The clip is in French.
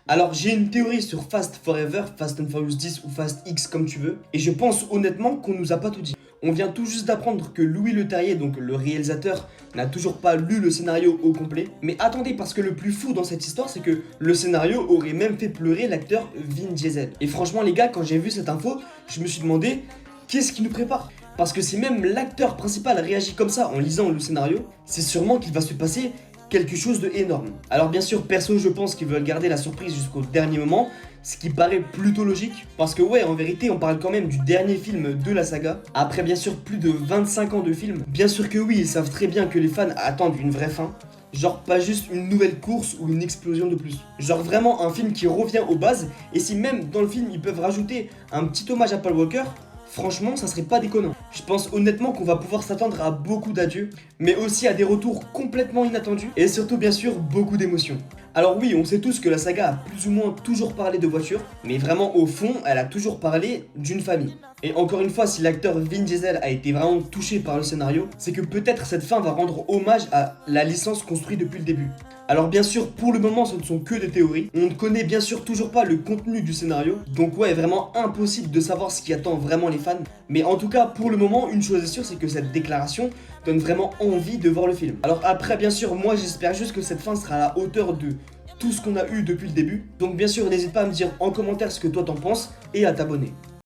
Alors j'ai une théorie sur Fast Forever, Fast and Furious 10 ou Fast X comme tu veux, et je pense honnêtement qu'on nous a pas tout dit. On vient tout juste d'apprendre que Louis Leterrier, donc le réalisateur, n'a toujours pas lu le scénario au complet. Mais attendez, parce que le plus fou dans cette histoire, c'est que le scénario aurait même fait pleurer l'acteur Vin Diesel. Et franchement les gars, quand j'ai vu cette info, je me suis demandé, qu'est-ce qui nous prépare? Parce que si même l'acteur principal réagit comme ça en lisant le scénario, c'est sûrement qu'il va se passer quelque chose de énorme. Alors bien sûr, perso, je pense qu'ils veulent garder la surprise jusqu'au dernier moment, ce qui paraît plutôt logique, parce que ouais, en vérité, on parle quand même du dernier film de la saga, après bien sûr plus de 25 ans de film. Bien sûr que oui, ils savent très bien que les fans attendent une vraie fin, genre pas juste une nouvelle course ou une explosion de plus. Genre vraiment un film qui revient aux bases, et si même dans le film ils peuvent rajouter un petit hommage à Paul Walker, franchement, ça serait pas déconnant. Je pense honnêtement qu'on va pouvoir s'attendre à beaucoup d'adieux, mais aussi à des retours complètement inattendus, et surtout bien sûr beaucoup d'émotions. Alors oui, on sait tous que la saga a plus ou moins toujours parlé de voitures, mais vraiment au fond, elle a toujours parlé d'une famille. Et encore une fois, si l'acteur Vin Diesel a été vraiment touché par le scénario, c'est que peut-être cette fin va rendre hommage à la licence construite depuis le début. Alors bien sûr, pour le moment, ce ne sont que des théories. On ne connaît bien sûr toujours pas le contenu du scénario. Donc ouais, vraiment impossible de savoir ce qui attend vraiment les fans. Mais en tout cas, pour le moment, une chose est sûre, c'est que cette déclaration donne vraiment envie de voir le film. Alors après, bien sûr, moi j'espère juste que cette fin sera à la hauteur de tout ce qu'on a eu depuis le début. Donc bien sûr, n'hésite pas à me dire en commentaire ce que toi t'en penses et à t'abonner.